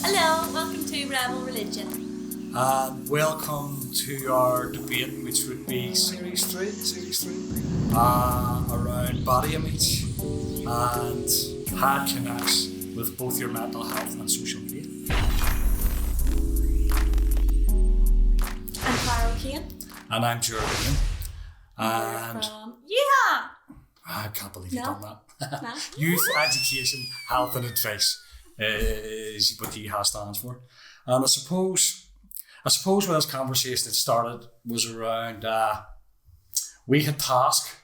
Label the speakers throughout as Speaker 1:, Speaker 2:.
Speaker 1: Hello, welcome to Rebel Religion.
Speaker 2: And welcome to our debate, which would be series three, around body image and how it connects with both your mental health and social media.
Speaker 1: I'm Clara O'Kane.
Speaker 2: And I'm Geraldine. And
Speaker 1: Yeah!
Speaker 2: I can't believe you've done that.
Speaker 1: No.
Speaker 2: Youth, education, health and advice is what YEHA stands for. And I suppose where this conversation had started was around we had tasked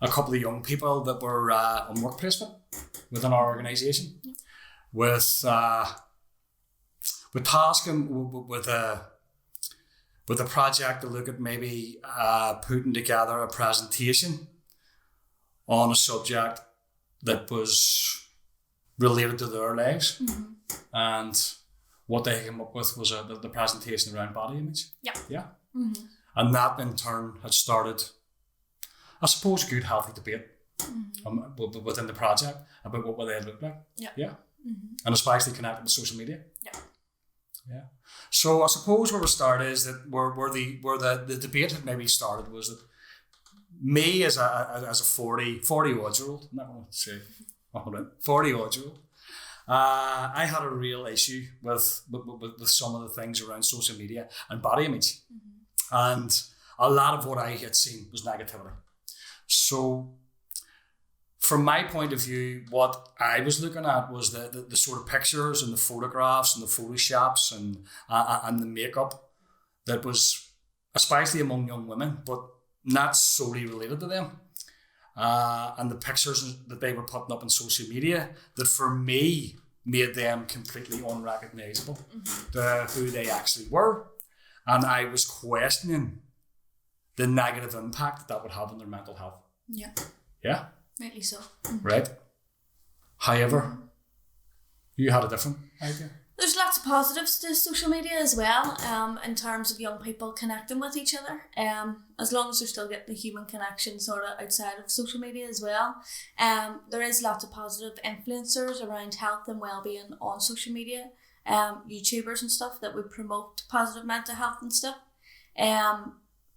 Speaker 2: a couple of young people that were on work placement within our organisation with tasking with a project to look at maybe putting together a presentation on a subject that was related to their lives.
Speaker 1: Mm-hmm.
Speaker 2: And what they came up with was the presentation around body image.
Speaker 1: Yeah.
Speaker 2: Yeah.
Speaker 1: Mm-hmm.
Speaker 2: And that in turn had started, I suppose, a good healthy debate within the project about what they look like.
Speaker 1: Yeah.
Speaker 2: Yeah.
Speaker 1: Mm-hmm.
Speaker 2: And especially connected with social media.
Speaker 1: Yeah.
Speaker 2: Yeah. So I suppose where we start is that where the debate had maybe started was that me as a 40 odd year old, I'm not going to say 40 odd year old, I had a real issue with some of the things around social media and body image. Mm-hmm. And a lot of what I had seen was negativity. So from my point of view, what I was looking at was the sort of pictures and the photographs and the photoshops and the makeup that was especially among young women, but not solely related to them. And the pictures that they were putting up on social media that for me made them completely unrecognisable to who they actually were. And I was questioning the negative impact that would have on their mental health.
Speaker 1: Yeah.
Speaker 2: Yeah?
Speaker 1: Rightly so.
Speaker 2: Right? However, you had a different idea.
Speaker 1: There's lots of positives to social media as well, in terms of young people connecting with each other. As long as they're still getting the human connection sort of outside of social media as well. There is lots of positive influencers around health and well-being on social media. YouTubers and stuff that would promote positive mental health and stuff.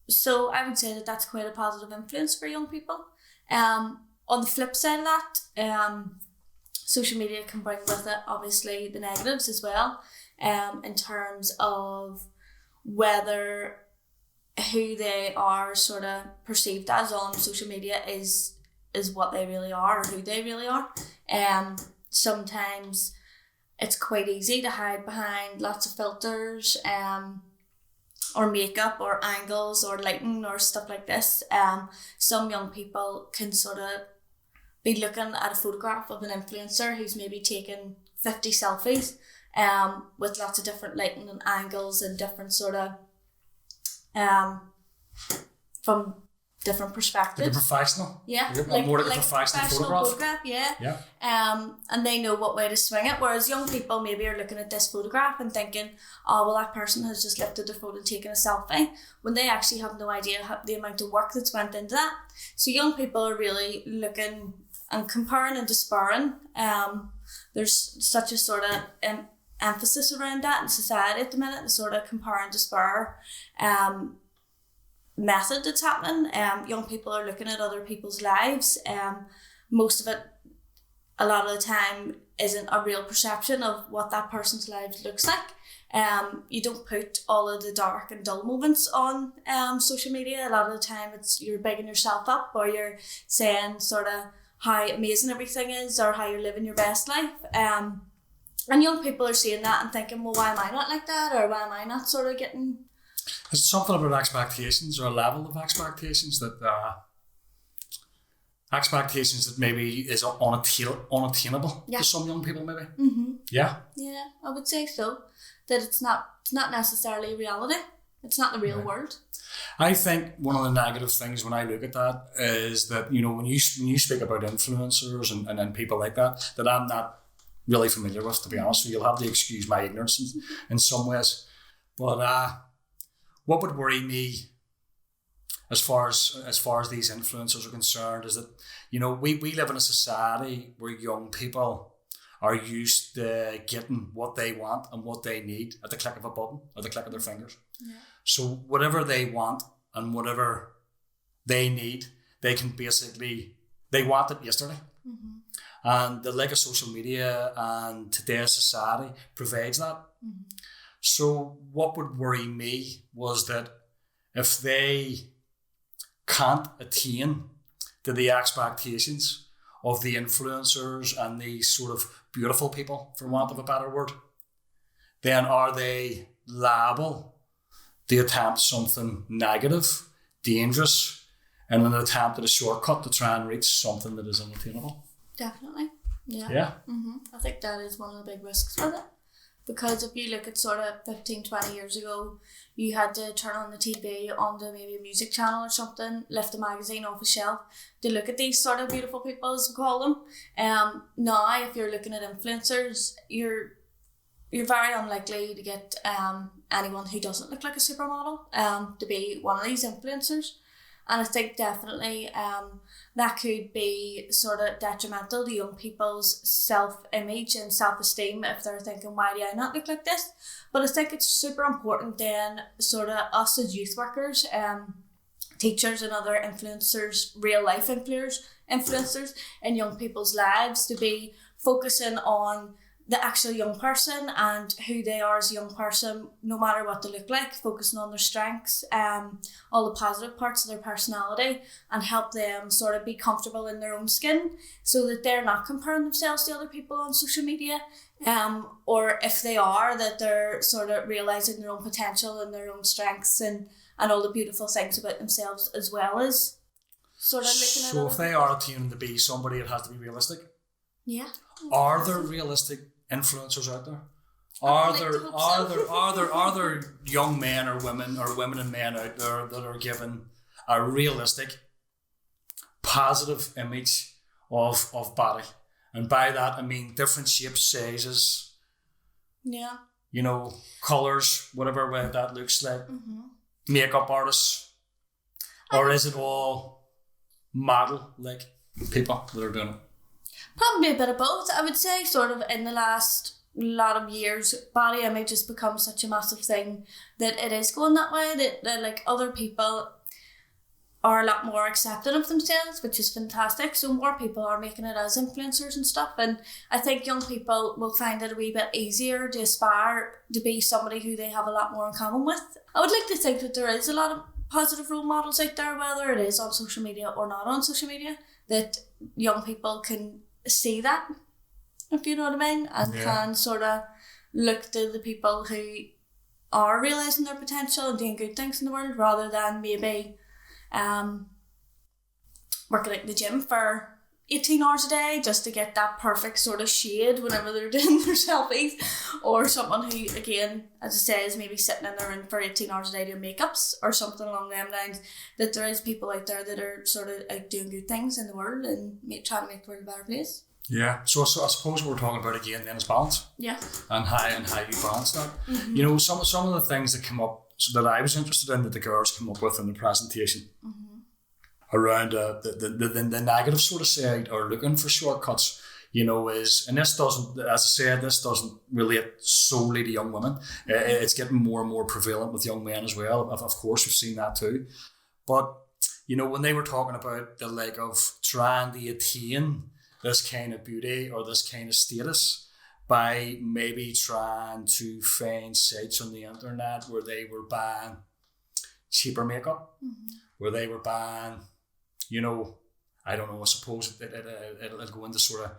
Speaker 1: So I would say that that's quite a positive influence for young people. On the flip side of that, social media can bring with it obviously the negatives as well, in terms of whether who they are sort of perceived as on social media is what they really are or who they really are. Sometimes it's quite easy to hide behind lots of filters, or makeup or angles or lighting or stuff like this. Some young people can sort of be looking at a photograph of an influencer who's maybe taken 50 selfies with lots of different lighting and angles and different sort of from different perspectives.
Speaker 2: Like a professional?
Speaker 1: Yeah.
Speaker 2: More like a professional photograph?
Speaker 1: Yeah.
Speaker 2: Yeah.
Speaker 1: And they know what way to swing it, whereas young people maybe are looking at this photograph and thinking, oh, well, that person has just lifted their phone and taken a selfie, when they actually have no idea the amount of work that's went into that. So young people are really looking and comparing and despairing. There's such a sort of emphasis around that in society at the minute, the sort of compare and despair method that's happening. Young people are looking at other people's lives. Most of it, a lot of the time, isn't a real perception of what that person's life looks like. You don't put all of the dark and dull moments on social media. A lot of the time you're bigging yourself up, or you're saying sort of how amazing everything is or how you're living your best life. And young people are seeing that and thinking, well, why am I not like that? Or why am I not sort of getting...
Speaker 2: Is it something about expectations or a level of expectations that maybe is unattainable to some young people maybe?
Speaker 1: Mm-hmm.
Speaker 2: Yeah?
Speaker 1: Yeah, I would say so. That it's not necessarily reality. It's not the real world.
Speaker 2: I think one of the negative things when I look at that is that, you know, when you speak about influencers and people like that I'm not really familiar with, to be honest. So you'll have to excuse my ignorance in some ways. But what would worry me as far as these influencers are concerned is that, you know, we live in a society where young people are used to getting what they want and what they need at the click of a button or the click of their fingers.
Speaker 1: Yeah.
Speaker 2: So whatever they want and whatever they need, they want it yesterday.
Speaker 1: Mm-hmm.
Speaker 2: And the like of social media and today's society provides that.
Speaker 1: Mm-hmm.
Speaker 2: So what would worry me was that if they can't attain to the expectations of the influencers and these sort of beautiful people, for want of a better word, then are they liable to attempt something negative, dangerous, in an attempt at a shortcut to try and reach something that is unattainable?
Speaker 1: Definitely. Yeah.
Speaker 2: Yeah.
Speaker 1: Mm-hmm. I think that is one of the big risks with it. Because if you look at sort of 15, 20 years ago, you had to turn on the TV onto maybe a music channel or something, lift a magazine off a shelf to look at these sort of beautiful people, as we call them. Now, if you're looking at influencers, you're very unlikely to get anyone who doesn't look like a supermodel to be one of these influencers. And I think definitely that could be sort of detrimental to young people's self-image and self-esteem if they're thinking, why do I not look like this? But I think it's super important then sort of us as youth workers, teachers and other influencers, real life influencers in young people's lives to be focusing on the actual young person and who they are as a young person, no matter what they look like, focusing on their strengths, all the positive parts of their personality, and help them sort of be comfortable in their own skin so that they're not comparing themselves to other people on social media, or if they are, that they're sort of realising their own potential and their own strengths and all the beautiful things about themselves, as well as sort of looking at.
Speaker 2: So if they are attaining to be somebody, it has to be realistic.
Speaker 1: Yeah.
Speaker 2: Are there realistic influencers out there? Are there young men or women and men out there that are given a realistic, positive image of body? And by that I mean different shapes, sizes,
Speaker 1: Yeah.
Speaker 2: colours, whatever way that looks like, makeup artists, or is it all model like people that are doing it?
Speaker 1: Probably a bit of both. I would say sort of in the last lot of years, body image has become such a massive thing that it is going that way, that like other people are a lot more accepting of themselves, which is fantastic. So more people are making it as influencers and stuff, and I think young people will find it a wee bit easier to aspire to be somebody who they have a lot more in common with. I would like to think that there is a lot of positive role models out there, whether it is on social media or not on social media, that young people can see that, if you know what I mean, and can sort of look to the people who are realising their potential and doing good things in the world, rather than maybe working at the gym for 18 hours a day just to get that perfect sort of shade whenever they're doing their selfies, or someone who, again, as I say, is maybe sitting in their room for 18 hours a day doing makeups or something along them lines. That there is people out there that are sort of out doing good things in the world and trying to make the world a better place.
Speaker 2: Yeah, so I suppose what we're talking about again then is balance.
Speaker 1: Yeah.
Speaker 2: And how you balance that. Mm-hmm. Some of the things that come up that I was interested in, that the girls come up with in the presentation, around the negative sort of side, or looking for shortcuts, is, and this doesn't, as I said, this doesn't relate solely to young women. It's getting more and more prevalent with young men as well. Of course, we've seen that too. But, when they were talking about the like of trying to attain this kind of beauty or this kind of status by maybe trying to find sites on the internet where they were buying cheaper makeup, where they were buying, I don't know, I suppose it'll go into sort of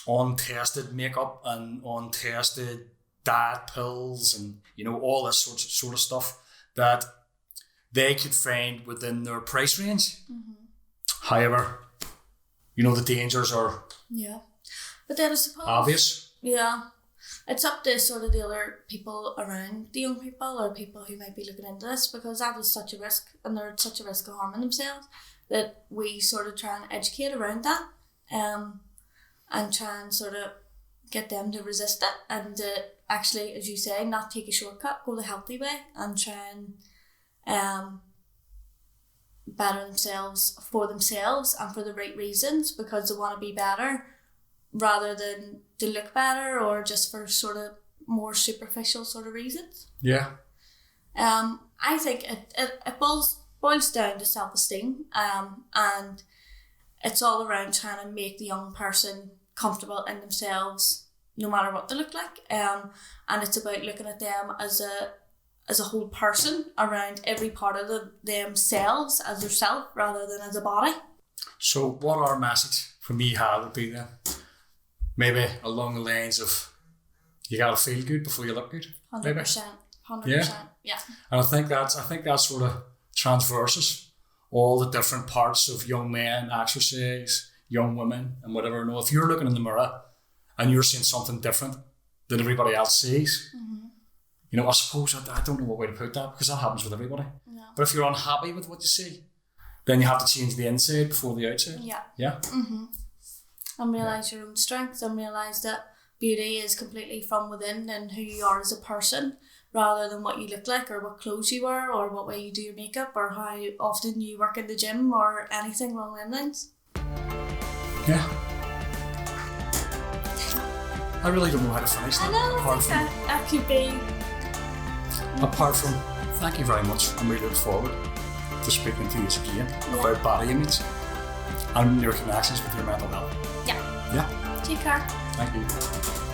Speaker 2: untested makeup and untested diet pills and, all this sort of stuff that they could find within their price range. However, the dangers are
Speaker 1: but then I suppose
Speaker 2: obvious.
Speaker 1: Yeah, it's up to sort of the other people around the young people, or people who might be looking into this, because that is such a risk, and they're at such a risk of harming themselves, that we sort of try and educate around that, and try and sort of get them to resist it, and to actually, as you say, not take a shortcut, go the healthy way, and try and better themselves and for the right reasons, because they want to be better, rather than to look better or just for sort of more superficial sort of reasons.
Speaker 2: Yeah.
Speaker 1: I think it boils down to self-esteem, and it's all around trying to make the young person comfortable in themselves no matter what they look like, and it's about looking at them as a whole person around every part of themselves as their self rather than as a body.
Speaker 2: So what our message for me would be then? Maybe along the lines of you gotta feel good before you look good.
Speaker 1: 100%. 100%. Yeah.
Speaker 2: And I think that sort of transverses all the different parts of young men, exercise, young women, and whatever. No, if you're looking in the mirror and you're seeing something different than everybody else sees, you know, I suppose I don't know what way to put that, because that happens with everybody.
Speaker 1: No.
Speaker 2: But if you're unhappy with what you see, then you have to change the inside before the outside.
Speaker 1: Yeah.
Speaker 2: Yeah.
Speaker 1: And realise your own strengths, and realise that beauty is completely from within and who you are as a person, rather than what you look like or what clothes you wear or what way you do your makeup or how often you work in the gym or anything along them lines.
Speaker 2: Yeah. I really don't know how to finish that.
Speaker 1: I know, that could be.
Speaker 2: Apart from, thank you very much, and we look forward to speaking to you again about body image and your connections with your mental health.
Speaker 1: Yeah.
Speaker 2: Yeah.
Speaker 1: Take care.
Speaker 2: Thank you.